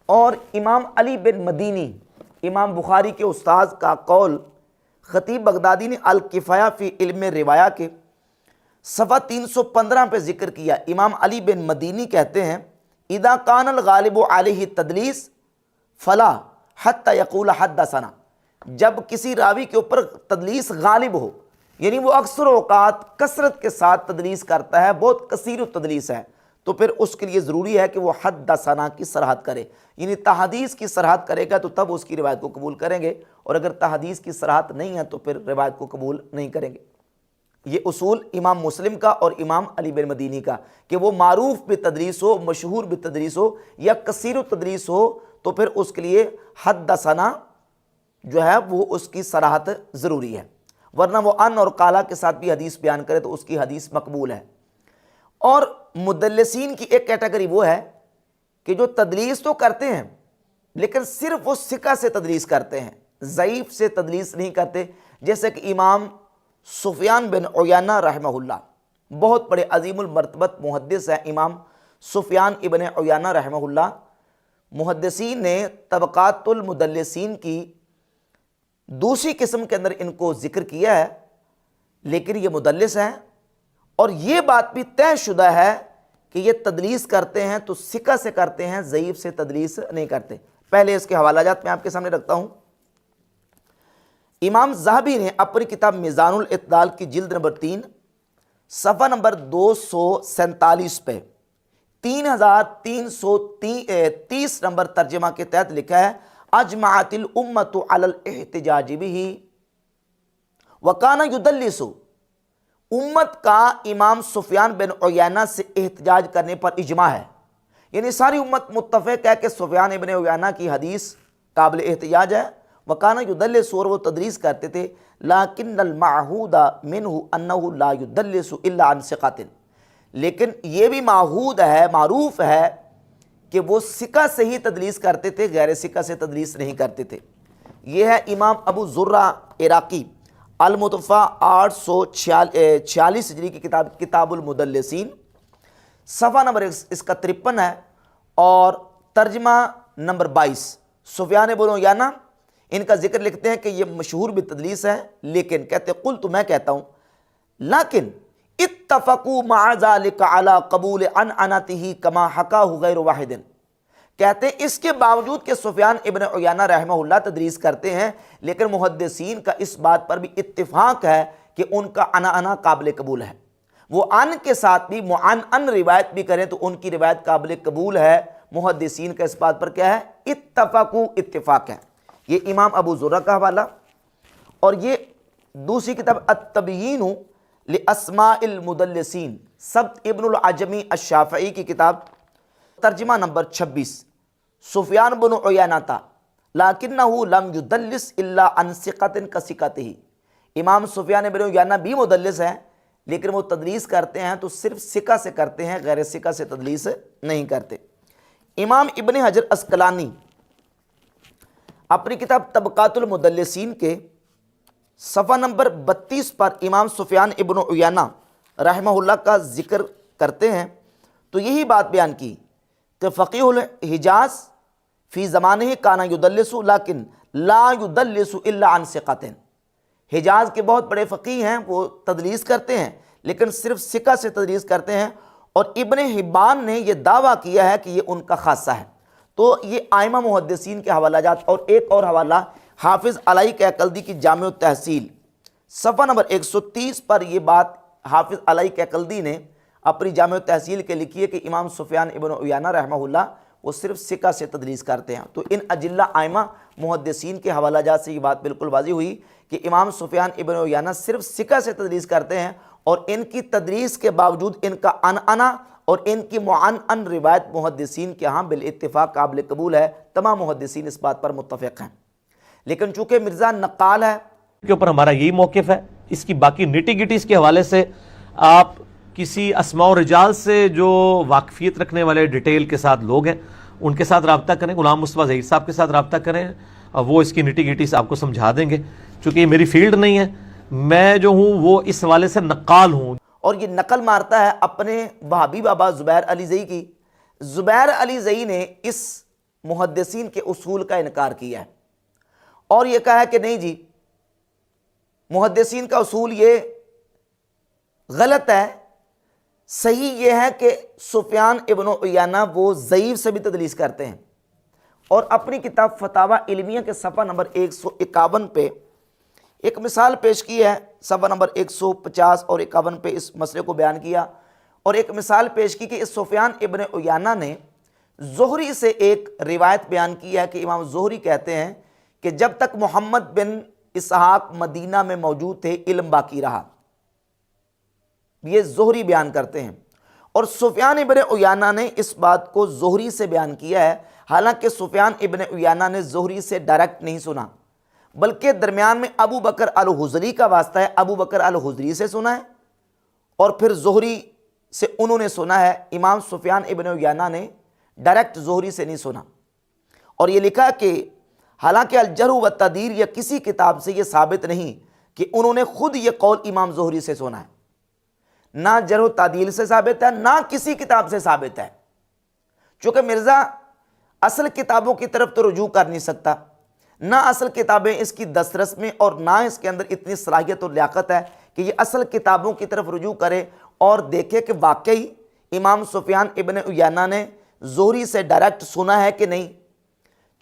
[SPEAKER 1] اور امام علی بن مدینی امام بخاری کے استاذ کا قول خطیب بغدادی نے الکفایہ فی علم روایہ کے صفحہ 315 پہ ذکر کیا۔ امام علی بن مدینی کہتے ہیں اذا کان الغالب علیہ تدلیس فلا حتی یقول حدثنا، جب کسی راوی کے اوپر تدلیس غالب ہو، یعنی وہ اکثر اوقات کثرت کے ساتھ تدلیس کرتا ہے، بہت کثیر التدلیس ہے، تو پھر اس کے لیے ضروری ہے کہ وہ حدثنا کی صراحت کرے، یعنی تحدیث کی صراحت کرے گا تو تب اس کی روایت کو قبول کریں گے، اور اگر تحدیث کی صراحت نہیں ہے تو پھر روایت کو قبول نہیں کریں گے۔ یہ اصول امام مسلم کا اور امام علی بن مدینی کا کہ وہ معروف بالتدلیس ہو، مشہور بالتدلیس ہو یا کثیر التدلیس ہو تو پھر اس کے لیے حدثنا جو ہے وہ اس کی صراحت ضروری ہے، ورنہ وہ ان اور قالا کے ساتھ بھی حدیث بیان کرے تو اس کی حدیث مقبول ہے۔ اور مدلسین کی ایک کیٹیگری وہ ہے کہ جو تدلیس تو کرتے ہیں لیکن صرف وہ ثقہ سے تدلیس کرتے ہیں، ضعیف سے تدلیس نہیں کرتے، جیسے کہ امام سفیان بن عیینہ رحمہ اللہ، بہت بڑے عظیم المرتبت محدث ہیں امام سفیان ابن عیینہ رحمہ اللہ۔ محدثین نے طبقات المدلسین کی دوسری قسم کے اندر ان کو ذکر کیا ہے، لیکن یہ مدلس ہیں، اور یہ بات بھی طے شدہ ہے کہ یہ تدلیس کرتے ہیں تو ثقہ سے کرتے ہیں، ضعیف سے تدلیس نہیں کرتے۔ پہلے اس کے حوالہ جات میں آپ کے سامنے رکھتا ہوں۔ امام ذہبی نے اپنی کتاب میزان الاعتدال کی جلد نمبر 3 صفحہ نمبر 247 پہ 3330 نمبر ترجمہ کے تحت لکھا ہے اجمعت الامت علی الاحتجاج بہ وکان یدلس، امت کا امام سفیان بن عیینہ سے احتجاج کرنے پر اجماع ہے، یعنی ساری امت متفق ہے کہ سفیان ابن عیینہ کی حدیث قابل احتجاج ہے۔ وَكَانَ يُدَلِّسُ، اور وہ تدریس کرتے تھے، لَكِنَّ الْمَعْهُودَ مِنْهُ أَنَّهُ لَا يُدَلِّسُ إِلَّا عَنْ ثِقَةٍ، لیکن یہ بھی معہود ہے، معروف ہے کہ وہ ثقہ سے ہی تدلیس کرتے تھے، غیر ثقہ سے تدلیس نہیں کرتے تھے۔ یہ ہے امام ابو زرہ عراقی المتوفیٰ 846 ہجری کی کتاب کتاب المدلسین، صفحہ نمبر اس کا 53 ہے، اور ترجمہ نمبر 22۔ سفیان بن عیینہ ان کا ذکر لکھتے ہیں کہ یہ مشہور بالتدلیس ہے، لیکن کہتے قلت، میں کہتا ہوں، لیکن اتفقوا مع ذلك على قبول عنعنته كما حكاه غیر واحد، کہتے ہیں اس کے باوجود کہ سفیان ابن عیینہ رحمہ اللہ تدریس کرتے ہیں، لیکن محدثین کا اس بات پر بھی اتفاق ہے کہ ان کا عنعنہ قابل قبول ہے، وہ ان کے ساتھ بھی معنعن روایت بھی کریں تو ان کی روایت قابل قبول ہے۔ محدثین کا اس بات پر کیا ہے؟ اتفاقو، اتفاق ہے۔ یہ امام ابو زرہ کا حوالہ، اور یہ دوسری کتاب التبیین لاسماء المدلسین، سبت ابن العجمی الشافعی کی کتاب، ترجمہ نمبر 26۔ سفیان بن عیینہ لیکنہ لم یدلس الا عن ثقۃ کثقتہ، امام سفیان بن عیینہ بھی مدلس ہیں لیکن وہ تدلیس کرتے ہیں تو صرف ثقہ سے کرتے ہیں، غیر ثقہ سے تدلیس نہیں کرتے۔ امام ابن حجر عسقلانی اپنی کتاب طبقات المدلسین کے صفحہ نمبر 32 پر امام سفیان ابن عیینہ رحمہ اللہ کا ذکر کرتے ہیں تو یہی بات بیان کی کہ فقیہ الحجاز فی زمانہ کانا یدلس لیکن لا یدلس الا عن ثقۃ، حجاز کے بہت بڑے فقیہ ہیں، وہ تدلیس کرتے ہیں لیکن صرف ثقہ سے تدلیس کرتے ہیں، اور ابن حبان نے یہ دعویٰ کیا ہے کہ یہ ان کا خاصہ ہے۔ تو یہ آئمہ محدثین کے حوالہ جات، اور ایک اور حوالہ حافظ علی قلدی کی جامع التحصیل صفحہ نمبر 130 پر یہ بات حافظ علی کیکلدی نے اپنی جامع تحصیل کے لکھی ہے کہ امام سفیان ابن عیینہ رحمہ اللہ وہ صرف ثقہ سے تدلیس کرتے ہیں۔ تو ان اجلہ ائمہ محدثین کے حوالہ جات سے یہ بات بالکل واضح ہوئی کہ امام سفیان ابن عیینہ صرف ثقہ سے تدلیس کرتے ہیں، اور ان کی تدلیس کے باوجود ان کا عنعنہ اور ان کی معنعن روایت محدثین کے ہاں بالاتفاق قابل قبول ہے۔ تمام محدثین اس بات پر متفق ہیں، لیکن چونکہ مرزا نقال ہے
[SPEAKER 3] کے اوپر ہمارا یہی موقف ہے۔ اس کی باقی نٹی گٹیز کے حوالے سے آپ کسی اسماء و رجال سے جو واقفیت رکھنے والے ڈیٹیل کے ساتھ لوگ ہیں ان کے ساتھ رابطہ کریں، غلام مصطفیٰ ظہیر صاحب کے ساتھ رابطہ کریں، وہ اس کی نٹی گٹیز آپ کو سمجھا دیں گے۔ چونکہ یہ میری فیلڈ نہیں ہے، میں جو ہوں وہ اس حوالے سے نقال ہوں۔
[SPEAKER 1] اور یہ نقل مارتا ہے اپنے وہابی بابا زبیر علی زئی کی۔ زبیر علی زئی نے اس محدثین کے اصول کا انکار کیا ہے اور یہ کہا ہے کہ نہیں جی، محدثین کا اصول یہ غلط ہے، صحیح یہ ہے کہ سفیان ابن عیینہ وہ ضعیف سے بھی تدلیس کرتے ہیں۔ اور اپنی کتاب فتاوی علمیہ کے صفحہ نمبر 151 پہ ایک مثال پیش کی ہے، صفحہ نمبر 150 اور 51 پہ اس مسئلے کو بیان کیا، اور ایک مثال پیش کی کہ اس سفیان ابن عیینہ نے زہری سے ایک روایت بیان کی ہے کہ امام زہری کہتے ہیں کہ جب تک محمد بن اسحاق مدینہ میں موجود تھے علم باقی رہا۔ یہ زہری بیان کرتے ہیں، اور سفیان ابن عیینہ نے اس بات کو زہری سے بیان کیا ہے، حالانکہ سفیان ابن عیینہ نے زہری سے ڈائریکٹ نہیں سنا، بلکہ درمیان میں ابو بکر الحضری کا واسطہ ہے، ابو بکر الحضری سے سنا ہے، اور پھر زہری سے انہوں نے سنا ہے۔ امام سفیان ابن عیینہ نے ڈائریکٹ زہری سے نہیں سنا، اور یہ لکھا کہ حالانکہ الجرح و تعدیل یا کسی کتاب سے یہ ثابت نہیں کہ انہوں نے خود یہ قول امام زہری سے سنا ہے، نہ جرح و تعدیل سے ثابت ہے، نہ کسی کتاب سے ثابت ہے۔ چونکہ مرزا اصل کتابوں کی طرف تو رجوع کر نہیں سکتا، نہ اصل کتابیں اس کی دسترس میں، اور نہ اس کے اندر اتنی صلاحیت اور لیاقت ہے کہ یہ اصل کتابوں کی طرف رجوع کرے اور دیکھے کہ واقعی امام سفیان ابن عیینہ نے زہری سے ڈائریکٹ سنا ہے کہ نہیں۔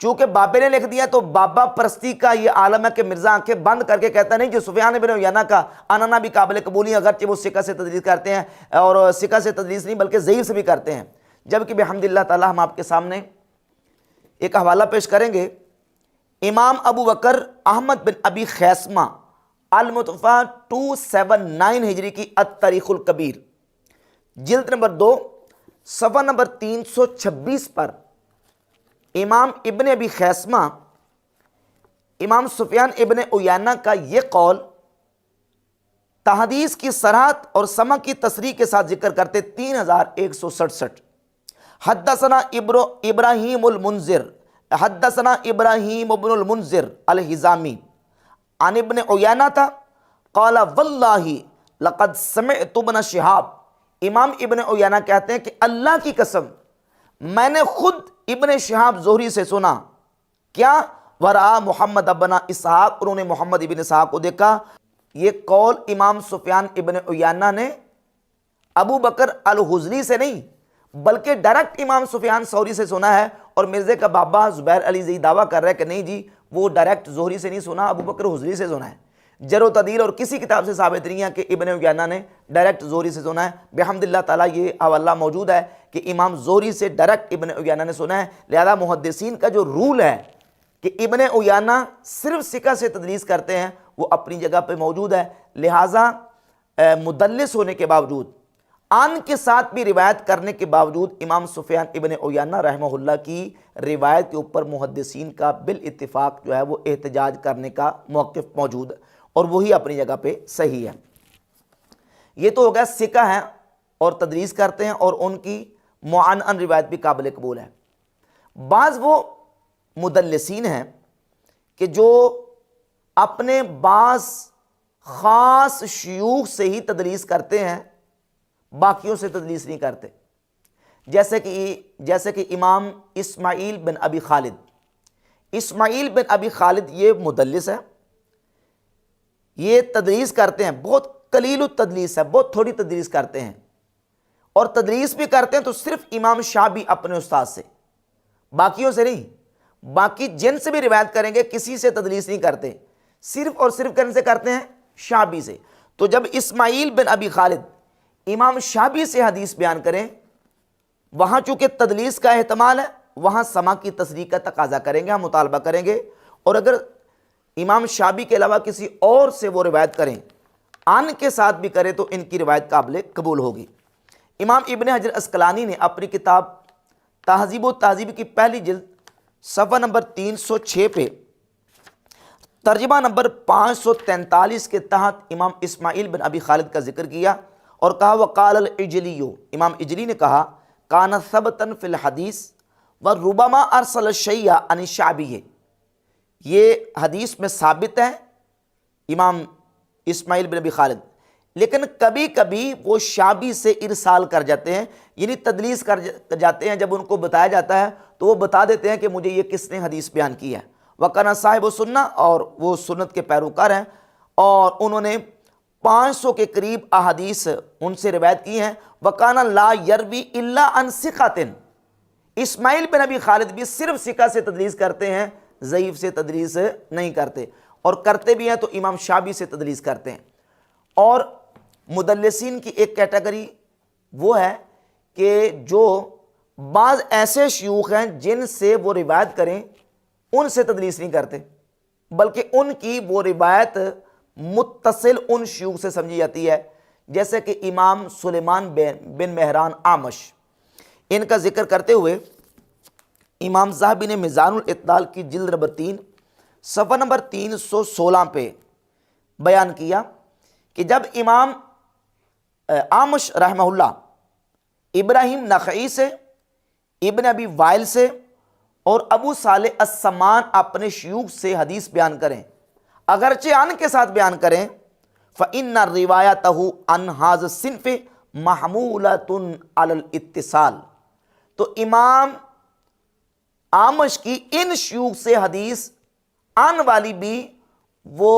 [SPEAKER 1] چونکہ بابے نے لکھ دیا تو بابا پرستی کا یہ عالم ہے کہ مرزا آنکھیں بند کر کے کہتا نہیں کہ سفیان ابن عیینہ کا عنعنہ بھی قابل قبولی ہے، اگرچہ وہ ثقہ سے تدلیس کرتے ہیں، اور ثقہ سے تدلیس نہیں بلکہ ضعیف سے بھی کرتے ہیں۔ جبکہ بحمداللہ تعالی ہم آپ کے سامنے ایک حوالہ پیش کریں گے، امام ابو بکر احمد بن ابی خیثمہ المتوفیٰ 279 ہجری کی التاریخ الکبیر جلد نمبر 2 صفحہ نمبر 326 پر امام ابن ابی خیثمہ امام سفیان ابن عیینہ کا یہ قول تحدیث کی صراحت اور سمع کی تصریح کے ساتھ ذکر کرتے 3167۔ حدثنا ابراہیم المنذر حدثنا ابراہیم ابن المنذر الحزامی عن ابن عیینہ قال واللہ لقد سمعت ابن شہاب، امام ابن عیینہ کہتے ہیں کہ اللہ کی قسم میں نے خود ابن شہاب زہری سے سنا، کیا ورا محمد ابن اسحاق، انہوں نے محمد ابن اسحاق کو دیکھا۔ یہ قول امام سفیان ابن عیینہ نے ابو بکر الحضری سے نہیں بلکہ ڈائریکٹ امام سفیان ثوری سے سنا ہے، اور مرزے کا بابا زبیر علی زئی دعویٰ کر رہا ہے کہ نہیں جی وہ ڈائریکٹ زہری سے نہیں سنا، ابو بکر حضری سے سنا ہے۔ جرح و تعدیل اور کسی کتاب سے ثابت نہیں ہے کہ ابن عیینہ نے ڈائریکٹ زہری سے سنا ہے۔ بحمداللہ تعالیٰ یہ حوالہ موجود ہے کہ امام زہری سے ڈائریکٹ ابن عیینہ نے سنا ہے۔ لہذا محدثین کا جو رول ہے کہ ابن عیینہ صرف ثقہ سے تدلیس کرتے ہیں وہ اپنی جگہ پہ موجود ہے۔ لہٰذا مدلس ہونے کے باوجود، آن کے ساتھ بھی روایت کرنے کے باوجود، امام سفیان ابن عیینہ رحمہ اللہ کی روایت کے اوپر محدثین کا بالاتفاق جو ہے وہ احتجاج کرنے کا موقف موجود ہے، اور وہی اپنی جگہ پہ صحیح ہے۔ یہ تو ہو گیا ثقہ ہیں اور تدریس کرتے ہیں اور ان کی معنعن روایت بھی قابل قبول ہے۔ بعض وہ مدلسین ہیں کہ جو اپنے بعض خاص شیوخ سے ہی تدریس کرتے ہیں، باقیوں سے تدلیس نہیں کرتے، جیسے کہ امام اسماعیل بن ابی خالد۔ اسماعیل بن ابی خالد یہ مدلس ہے، یہ تدریس کرتے ہیں، بہت قلیل التدلیس ہے، بہت تھوڑی تدریس کرتے ہیں، اور تدریس بھی کرتے ہیں تو صرف امام شعبی اپنے استاد سے، باقیوں سے نہیں۔ باقی جن سے بھی روایت کریں گے کسی سے تدلیس نہیں کرتے، صرف اور صرف کن سے کرتے ہیں؟ شعبی سے۔ تو جب اسماعیل بن ابی خالد امام شعبی سے حدیث بیان کریں، وہاں چونکہ تدلیس کا احتمال ہے، وہاں سما کی تصریح کا تقاضا کریں گے، ہم مطالبہ کریں گے، اور اگر امام شعبی کے علاوہ کسی اور سے وہ روایت کریں، ان کے ساتھ بھی کریں، تو ان کی روایت قابل قبول ہوگی۔ امام ابن حجر اسقلانی نے اپنی کتاب تہذیب و تہذیب کی پہلی جلد صفحہ نمبر 306 پہ ترجمہ نمبر 543 کے تحت امام اسماعیل بن ابی خالد کا ذکر کیا اور کہا وقال العجلی، امام اجلی نے کہا کان ثبتا فی الحدیث وربما ارسل الشیء عن الشعبی، یہ حدیث میں ثابت ہے امام اسماعیل بن ابی خالد، لیکن کبھی کبھی وہ شعبی سے ارسال کر جاتے ہیں، یعنی تدلیس کر جاتے ہیں، جب ان کو بتایا جاتا ہے تو وہ بتا دیتے ہیں کہ مجھے یہ کس نے حدیث بیان کی ہے۔ وَقَنَا صاحب سنہ، اور وہ سنت کے پیروکار ہیں، اور انہوں نے 500 کے قریب احادیث ان سے روایت کی ہیں۔ وَقَانَ لَا يَرْوِي إِلَّا عَنْ ثِقَةٍ، اسماعیل بن ابی خالد بھی صرف ثقہ سے تدلیس کرتے ہیں، ضعیف سے تدلیس نہیں کرتے، اور کرتے بھی ہیں تو امام شعبی سے تدلیس کرتے ہیں۔ اور مدلسین کی ایک کیٹیگری وہ ہے کہ جو بعض ایسے شیوخ ہیں جن سے وہ روایت کریں ان سے تدلیس نہیں کرتے، بلکہ ان کی وہ روایت متصل ان شیوخ سے سمجھی جاتی ہے، جیسے کہ امام سلیمان بن مہران اعمش، ان کا ذکر کرتے ہوئے امام ذہبی نے میزان الاعتدال کی جلد نمبر 3 صفحہ نمبر 316 پہ بیان کیا کہ جب امام اعمش رحمہ اللہ ابراہیم نخعی سے، ابن ابی وائل سے اور ابو صالح السمان اپنے شیوخ سے حدیث بیان کریں، اگرچہ ان کے ساتھ بیان کریں، فَإِنَّ رِوَایَتَهُ عَنْ هَذَا الصِّنْفِ مَحْمُولَةٌ عَلَى الْاِتِّصَالِ، تو امام اعمش کی ان شیوخ سے حدیث ان والی بھی وہ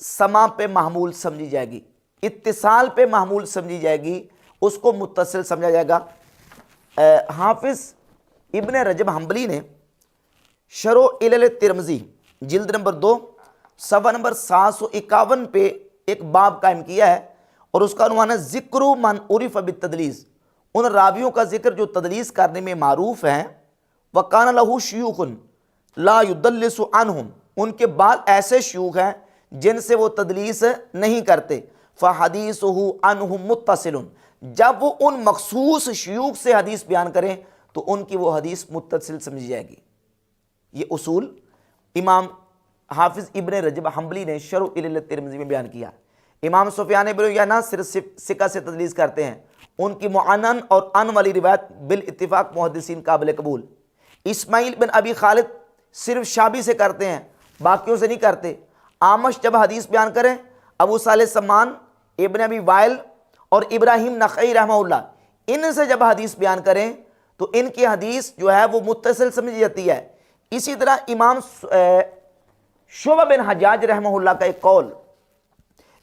[SPEAKER 1] سما پہ محمول سمجھی جائے گی، اتصال پہ محمول سمجھی جائے گی، اس کو متصل سمجھا جائے گا۔ حافظ ابن رجب حنبلی نے شرح علل ترمذی جلد نمبر 2 صفحہ نمبر 751 پہ ایک باب قائم کیا ہے، اور اس کا عنوان ہے ذکر من عرف بالتدلیس، ان راویوں کا ذکر جو تدلیس کرنے میں معروف ہیں۔ وَقَانَ لَهُ شِيُوخٌ لَا يُدَلِّسُ عَنْهُمْ، ان کے بعد ایسے شیوخ ہیں جن سے وہ تدلیس نہیں کرتے۔ فَحَدِيثُهُ عَنْهُمْ مُتَّصِلٌ، جب وہ ان مخصوص شیوخ سے حدیث بیان کریں تو ان کی وہ حدیث متصل سمجھی جائے گی۔ یہ اصول امام حافظ ابن رجب حنبلی نے شرح علل ترمذی میں بیان کیا۔ امام سفیان بن عیینہ صرف ثقہ سے تدلیس کرتے ہیں، ان کی معنن اور ان والی روایت بالاتفاق محدثین قابل قبول۔ اسماعیل بن ابی خالد صرف شعبی سے کرتے ہیں، باقیوں سے نہیں کرتے۔ اعمش جب حدیث بیان کریں، ابو صالح سمان، ابن ابی وائل اور ابراہیم نخعی رحمہ اللہ، ان سے جب حدیث بیان کریں تو ان کی حدیث جو ہے وہ متصل سمجھی جاتی ہے۔ اسی طرح امام شعبہ بن حجاج رحمہ اللہ کا ایک قول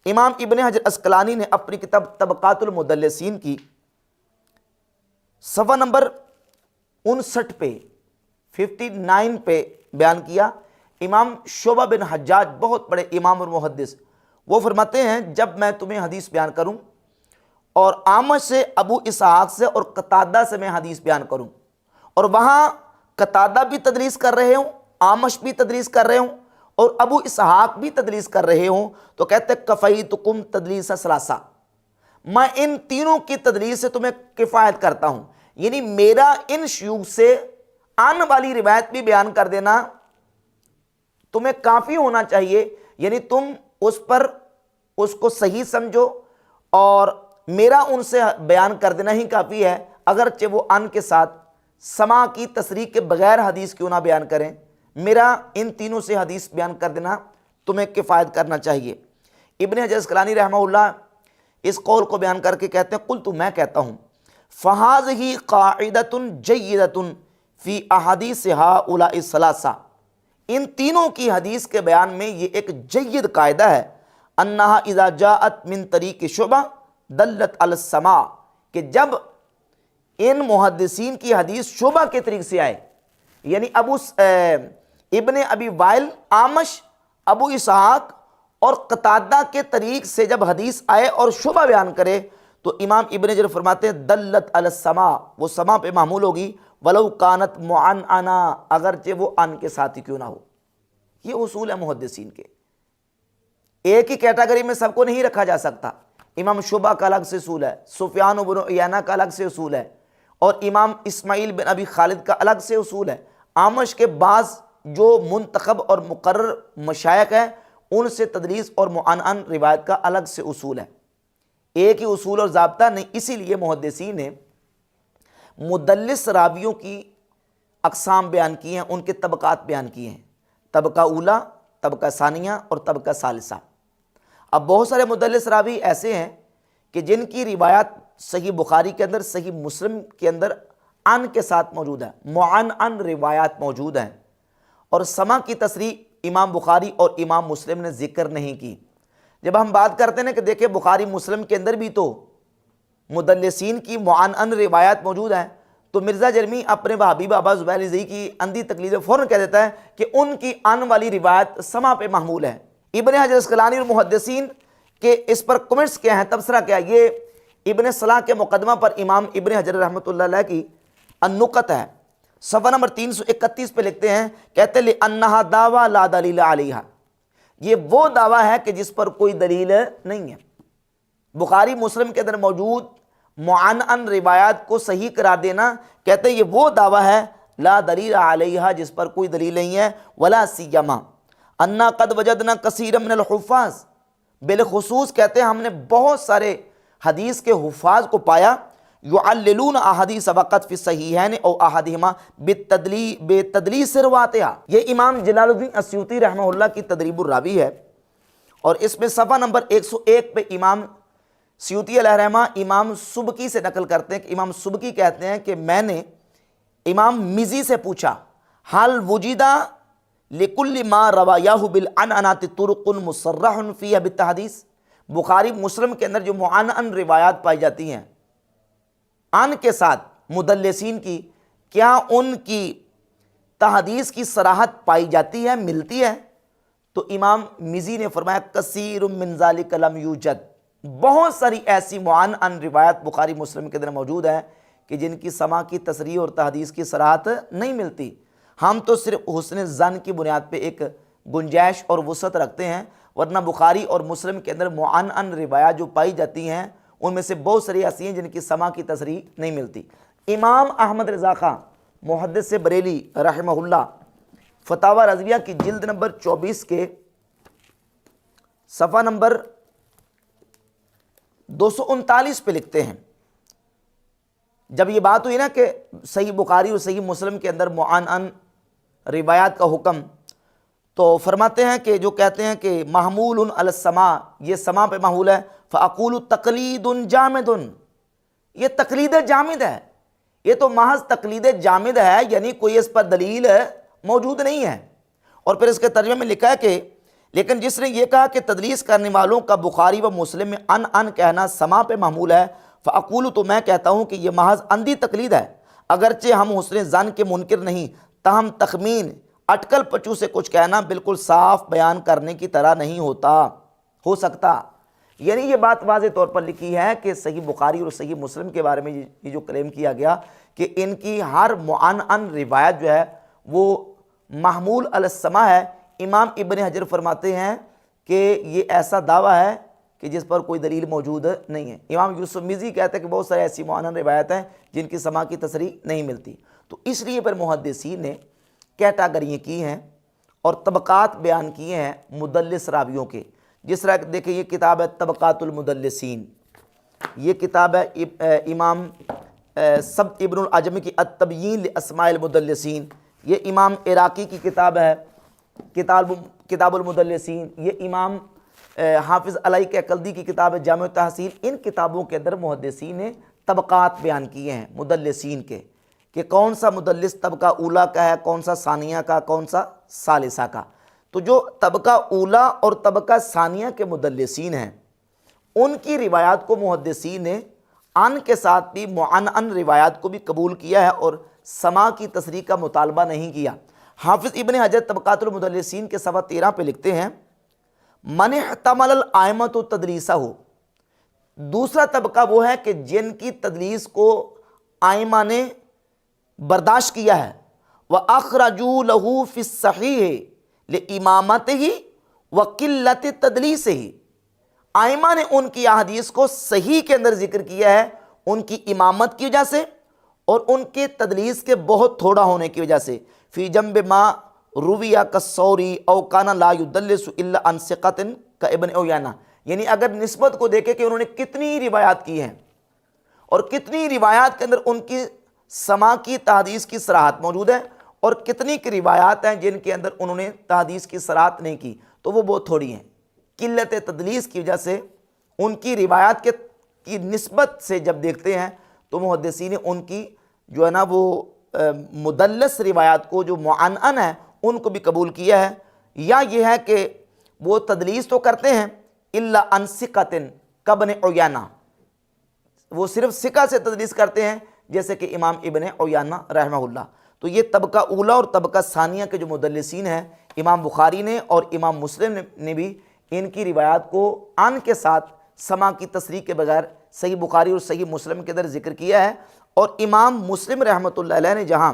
[SPEAKER 1] امام ابن حجر اسقلانی نے اپنی کتاب طبقات المدلسین کی صفحہ نمبر 59 پہ 59 پہ بیان کیا۔ امام شعبہ بن حجاج بہت بڑے امام اور محدث، وہ فرماتے ہیں جب میں تمہیں حدیث بیان کروں اور اعمش سے، ابو اسحاق سے اور قتادہ سے میں حدیث بیان کروں، اور وہاں قتادہ بھی تدلیس کر رہے ہوں، اعمش بھی تدلیس کر رہے ہوں اور ابو اسحاق بھی تدلیس کر رہے ہوں، تو کہتے ہیں کفیتکم تدلیس ثلاثہ، میں ان تینوں کی تدلیس سے تمہیں کفایت کرتا ہوں، یعنی میرا ان شیوخ سے ان والی روایت بھی بیان کر دینا تمہیں کافی ہونا چاہیے، یعنی تم اس کو صحیح سمجھو، اور میرا ان سے بیان کر دینا ہی کافی ہے، اگرچہ وہ ان کے ساتھ سما کی تصریح کے بغیر حدیث کیوں نہ بیان کریں، میرا ان تینوں سے حدیث بیان کر دینا تمہیں کفایت کرنا چاہیے۔ ابن حجر اسقلانی رحمہ اللہ اس قول کو بیان کر کے کہتے ہیں قلت، میں کہتا ہوں فَهَذِهِ قَاعِدَةٌ جَيِّدَةٌ فِي أَحَادِيثِ هَؤُلَاءِ الثَّلَاثَةِ، ان تینوں کی حدیث کے بیان میں یہ ایک جید قاعدہ ہے، انہا اذا جاءت من طریق شعبہ دلت علی السماع، کہ جب ان محدثین کی حدیث شعبہ کے طریق سے آئے، یعنی ابن ابی وائل، اعمش، ابو اسحاق اور قتادہ کے طریق سے جب حدیث آئے اور شبہ بیان کرے تو امام ابن جریر فرماتے ہیں دلت علی السما، وہ سما پہ معمول ہوگی، ولو کانت معنعنا، اگرچہ وہ ان کے ساتھ ہی کیوں نہ ہو۔ یہ اصول ہے محدثین کے، ایک ہی کیٹیگری میں سب کو نہیں رکھا جا سکتا۔ امام شعبہ کا الگ سے اصول ہے، سفیان بن عیینہ کا الگ سے اصول ہے، اور امام اسماعیل بن ابی خالد کا الگ سے اصول ہے۔ اعمش کے بعض جو منتخب اور مقرر مشائخ ہیں ان سے تدلیس اور معنعن روایت کا الگ سے اصول ہے، ایک ہی اصول اور ضابطہ نہیں۔ اسی لیے محدثین نے مدلس راویوں کی اقسام بیان کی ہیں، ان کے طبقات بیان کیے ہیں، طبقہ اولا، طبقہ ثانیہ اور طبقہ ثالثہ۔ اب بہت سارے مدلس راوی ایسے ہیں کہ جن کی روایات صحیح بخاری کے اندر، صحیح مسلم کے اندر ان کے ساتھ موجود ہے، معنعن روایات موجود ہیں، اور سما کی تصریح امام بخاری اور امام مسلم نے ذکر نہیں کی۔ جب ہم بات کرتے ہیں کہ دیکھیں بخاری مسلم کے اندر بھی تو مدلسین کی معنعن روایات موجود ہیں، تو مرزا جرمی اپنے وہابی بابا زبیر رضی کی اندھی تقلید فوراً کہہ دیتا ہے کہ ان کی ان والی روایت سما پہ محمول ہے۔ ابن حجر اسقلانی اور محدثین کے اس پر کمنٹس کیا ہیں، تبصرہ کیا، یہ ابن صلاح کے مقدمہ پر امام ابن حجر رحمۃ اللہ علیہ کی النکت ہے، صفحہ نمبر 331 پہ لکھتے ہیں، کہتے ہیں لِأَنَّهَا دعویٰ لا دلیل علیہا، یہ وہ دعویٰ ہے کہ جس پر کوئی دلیل نہیں ہے۔ بخاری مسلم کے اندر موجود معنعن روایات کو صحیح قرار دینا، کہتے ہیں یہ وہ دعویٰ ہے لا دلیل علیہا، جس پر کوئی دلیل نہیں ہے۔ ولا سیما انا قد وجدنا کثیر من الحفاظ، بالخصوص کہتے ہیں ہم نے بہت سارے حدیث کے حفاظ کو پایا، یعللون احادیث وقت فی الصحیحین او احدہما بتدلیس رواتها۔ یہ امام جلال الدین السیوطی رحمہ اللہ کی تدریب الراوی ہے، اور اس میں صفحہ نمبر 101 پہ امام سیوطی علیہ رحمہ امام سبکی سے نقل کرتے ہیں کہ امام سبکی کہتے ہیں کہ میں نے امام مزی سے پوچھا، حل وجدہ لکل ما روایاہ بالعنعنات طرق مصرح فیہ بالتحدیث، بخاری مسلم کے اندر جو معنعن روایات پائی جاتی ہیں ان کے ساتھ مدلسین کی، کیا ان کی تحدیث کی صراحت پائی جاتی ہے، ملتی ہے؟ تو امام مزی نے فرمایا کثیر من ذالک لم یوجد، بہت ساری ایسی معنعن روایت بخاری مسلم کے اندر موجود ہیں کہ جن کی سما کی تصریح اور تحدیث کی صراحت نہیں ملتی۔ ہم تو صرف حسن ظن کی بنیاد پہ ایک گنجائش اور وسعت رکھتے ہیں، ورنہ بخاری اور مسلم کے اندر معنعن روایات جو پائی جاتی ہیں ان میں سے بہت ساری ایسی ہیں جن کی سما کی تصریح نہیں ملتی۔ امام احمد رضا خان محدث بریلی رحمہ اللہ فتاوی رضویہ کی جلد نمبر 24 کے صفحہ نمبر 239 پہ لکھتے ہیں، جب یہ بات ہوئی نا کہ صحیح بخاری اور صحیح مسلم کے اندر معنعن روایات کا حکم، تو فرماتے ہیں کہ جو کہتے ہیں کہ محمول علی السما، یہ سما پہ محمول ہے، فاقول تقلید جامد، یہ تقلید جامد ہے، یہ تو محض تقلید جامد ہے، یعنی کوئی اس پر دلیل موجود نہیں ہے۔ اور پھر اس کے ترجمے میں لکھا ہے کہ لیکن جس نے یہ کہا کہ تدلیس کرنے والوں کا بخاری و مسلم میں ان کہنا سما پہ محمول ہے، فاقول، تو میں کہتا ہوں کہ یہ محض اندھی تقلید ہے، اگرچہ ہم حسن ظن کے منکر نہیں، تاہم تخمین اٹکل پچو سے کچھ کہنا بالکل صاف بیان کرنے کی طرح نہیں ہو سکتا۔ یعنی یہ بات واضح طور پر لکھی ہے کہ صحیح بخاری اور صحیح مسلم کے بارے میں یہ جو کلیم کیا گیا کہ ان کی ہر معنعن روایت جو ہے وہ محمول علی السما ہے، امام ابن حجر فرماتے ہیں کہ یہ ایسا دعویٰ ہے کہ جس پر کوئی دلیل موجود نہیں ہے۔ امام یوسف مزی کہتے ہیں کہ بہت سارے ایسی معنعن روایت ہیں جن کی سما کی تصریح نہیں ملتی۔ تو اس لیے پر محدثین نے کیٹاگریاں کی ہیں اور طبقات بیان کیے ہیں مدلس راویوں کے، جس طرح دیکھیں یہ کتاب ہے طبقات المدلسین، یہ کتاب ہے امام سبت ابن العجمی کی التبیین لاسماء المدلسین، یہ امام عراقی کی کتاب ہے کتاب المدلسین، یہ امام حافظ علی کلدی کی کتاب ہے جامع التحصیل۔ ان کتابوں کے اندر محدثین نے طبقات بیان کیے ہیں مدلسین کے، کہ کون سا مدلس طبقہ اولا کا ہے، کون سا ثانیہ کا، کون سا ثالثہ کا۔ تو جو طبقہ اولا اور طبقہ ثانیہ کے مدلسین ہیں ان کی روایات کو محدثین نے ان کے ساتھ بھی معنعن روایات کو بھی قبول کیا ہے اور سما کی تصریح کا مطالبہ نہیں کیا۔ حافظ ابن حجر طبقات المدلسین کے صفحہ 13 پہ لکھتے ہیں، من احتمل الائمۃ تدلیسہ ہو، دوسرا طبقہ وہ ہے کہ جن کی تدلیس کو آئمہ نے برداشت کیا ہے، وَأَخْرَجُوا لَهُ فِي الصَّحِيحِ لِإِمَامَتِهِ وَقِلَّةِ تَدْلِيسِهِ، آئمہ نے ان کی احادیث کو صحیح کے اندر ذکر کیا ہے ان کی امامت کی وجہ سے اور ان کے تدلیس کے بہت تھوڑا ہونے کی وجہ سے، فی جنب ما رویہ کالثوری او کان لا یدلس الا عن ثقۃ کابن عیینہ، یعنی اگر نسبت کو دیکھیں کہ انہوں نے کتنی روایات کی ہیں اور کتنی روایات کے اندر ان کی سماع کی تحدیث کی صراحت موجود ہے اور کتنی کی روایات ہیں جن کے اندر انہوں نے تحدیث کی صراحت نہیں کی، تو وہ بہت تھوڑی ہیں۔ قلت تدلیس کی وجہ سے ان کی روایات کی نسبت سے جب دیکھتے ہیں تو محدثین نے ان کی جو ہے نا وہ مدلس روایات کو جو معنعن ہے ان کو بھی قبول کیا ہے، یا یہ ہے کہ وہ تدلیس تو کرتے ہیں الا عن ثقۃ کابن عیینہ، وہ صرف ثقہ سے تدلیس کرتے ہیں جیسے کہ امام ابن عیینہ رحمہ اللہ۔ تو یہ طبقہ اولا اور طبقہ ثانیہ کے جو مدلسین ہیں، امام بخاری نے اور امام مسلم نے بھی ان کی روایات کو عن کے ساتھ سماع کی تصریح کے بغیر صحیح بخاری اور صحیح مسلم کے اندر ذکر کیا ہے، اور امام مسلم رحمۃ اللہ علیہ نے جہاں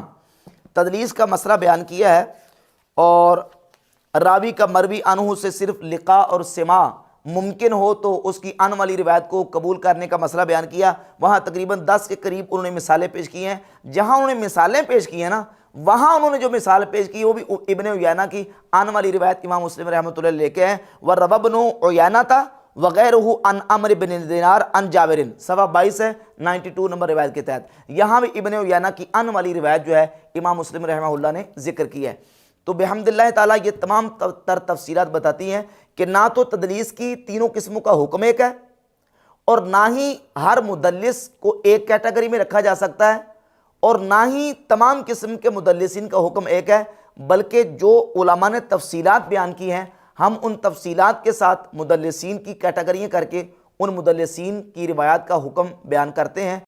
[SPEAKER 1] تدلیس کا مسئلہ بیان کیا ہے اور راوی کا مروی عنہ سے صرف لقاء اور سماع ممکن ہو تو اس کی عن والی روایت کو قبول کرنے کا مسئلہ بیان کیا، وہاں تقریباً 10 کے قریب انہوں نے مثالیں پیش کی ہیں۔ جہاں انہوں نے مثالیں پیش کی ہیں نا، وہاں انہوں نے جو مثال پیش کی وہ بھی ابن عیینہ کی عن والی روایت امام مسلم رحمۃ اللہ لے کے ہیں، وَرَوَى ابْنُ عَيْنَةَ وَغَيْرُهُ عن عمرو بن دینار عن جابر، صفحہ 22 ہے 92 نمبر روایت کے تحت، یہاں بھی ابن عیینہ کی عن والی روایت جو ہے امام مسلم رحمہ اللہ نے ذکر کی ہے۔ تو بحمد اللہ تعالیٰ یہ تمام تر تفصیلات بتاتی ہیں کہ نہ تو تدلیس کی تینوں قسموں کا حکم ایک ہے اور نہ ہی ہر مدلس کو ایک کیٹیگری میں رکھا جا سکتا ہے اور نہ ہی تمام قسم کے مدلسین کا حکم ایک ہے، بلکہ جو علماء نے تفصیلات بیان کی ہیں ہم ان تفصیلات کے ساتھ مدلسین کی کیٹیگریاں کر کے ان مدلسین کی روایات کا حکم بیان کرتے ہیں